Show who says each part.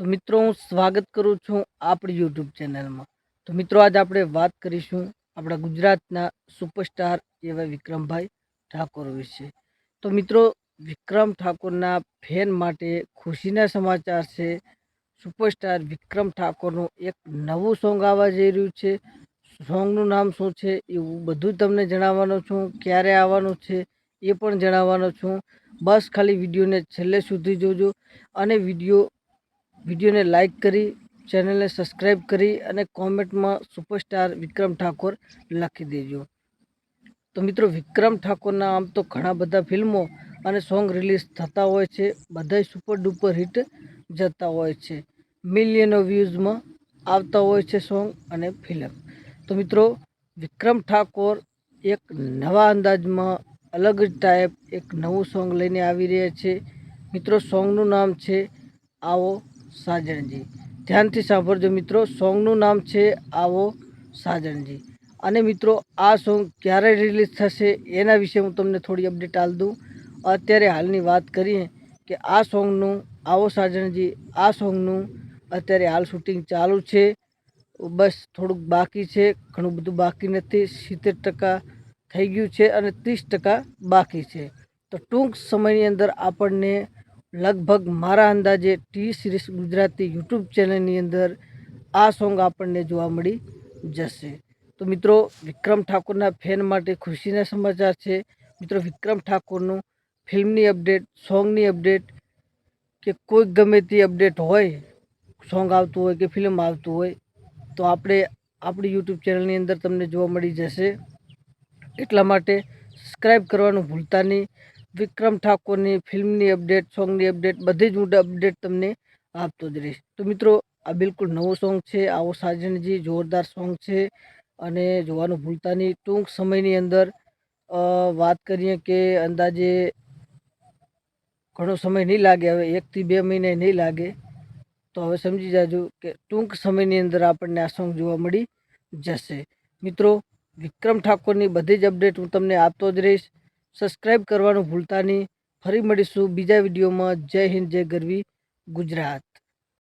Speaker 1: તો મિત્રો હું સ્વાગત કરું છું આપણી યુટ્યુબ ચેનલમાં। તો મિત્રો આજ આપણે વાત કરીશું આપણા ગુજરાતના સુપરસ્ટાર એવા વિક્રમભાઈ ઠાકોર વિશે। તો મિત્રો વિક્રમ ઠાકોરના ફેન માટે ખુશીના સમાચાર છે। સુપરસ્ટાર વિક્રમ ઠાકોરનું એક નવું સોંગ આવવા જઈ રહ્યું છે। સોંગનું નામ શું છે એ હું બધું તમને જણાવવાનો છું, ક્યારે આવવાનું છે એ પણ જણાવવાનો છું। બસ ખાલી વિડીયોને છેલ્લે સુધી જોજો અને વિડીયોને લાઈક કરી ચેનલને સબસ્ક્રાઈબ કરી અને કોમેન્ટમાં સુપરસ્ટાર વિક્રમ ઠાકોર લખી દેજો। તો મિત્રો વિક્રમ ઠાકોરના આમ તો ઘણા બધા ફિલ્મો અને સોંગ રિલીઝ થતા હોય છે, બધાય સુપર ડુપર હિટ જતા હોય છે, મિલિયનો વ્યૂઝમાં આવતા હોય છે સોંગ અને ફિલ્મ। તો મિત્રો વિક્રમ ઠાકોર એક નવા અંદાજમાં અલગ જ ટાઈપ એક નવું સોંગ લઈને આવી રહ્યા છે। મિત્રો સોંગનું નામ છે आओ साजनजी। ध्यानथी सांभळजो मित्रों, सोंगનું નામ છે आओ साजनजी। અને મિત્રો આ સોંગ ક્યારે રિલીઝ થશે એના વિશે હું તમને થોડી અપડેટ આલ દઉં। અત્યારે હાલની વાત કરીએ કે આ સોંગનું आओ साजनजी આ સોંગનું અત્યારે હાલ શૂટિંગ ચાલુ છે। બસ થોડુંક બાકી છે, ઘણું બધું બાકી નથી, 70% થઈ ગયું છે અને 30% બાકી છે। તો ટૂંક સમયની અંદર આપણને લગભગ મારા અંદાજે ટી સિરીઝ ગુજરાતી યુટ્યુબ ચેનલની અંદર આ સોંગ આપણને જોવા મળી જશે। તો મિત્રો વિક્રમ ઠાકોરના ફેન માટે ખુશીના સમાચાર છે। મિત્રો વિક્રમ ઠાકોરનું ફિલ્મની અપડેટ, સોંગની અપડેટ કે કોઈ ગમે તે અપડેટ હોય, સોંગ આવતું હોય કે ફિલ્મ આવતું હોય તો આપણે આપણી યુટ્યુબ ચેનલની અંદર તમને જોવા મળી જશે। એટલા માટે સબસ્ક્રાઈબ કરવાનું ભૂલતા નહીં। વિક્રમ ઠાકોરની ફિલ્મની અપડેટ, સોંગની અપડેટ બધી જ હું અપડેટ તમને આપતો જ રહીશ। તો મિત્રો આ બિલકુલ નવું સોંગ છે आओ साजनजी, જોરદાર સોંગ છે અને જોવાનું ભૂલતા નહીં। ટૂંક સમયની અંદર વાત કરીએ કે અંદાજે ઘણો સમય નહીં લાગે, હવે 1 થી 2 મહિને નહીં લાગે, તો હવે સમજી જાજો કે ટૂંક સમયની અંદર આપણને આ સોંગ જોવા મળી જશે। મિત્રો વિક્રમ ઠાકોરની બધી જ અપડેટ હું તમને આપતો જ રહીશ। સબસ્ક્રાઈબ કરવાનું ભૂલતા નહીં। ફરી મળીશું બીજા વિડીયોમાં। જય હિન્દ, જય ગરવી ગુજરાત।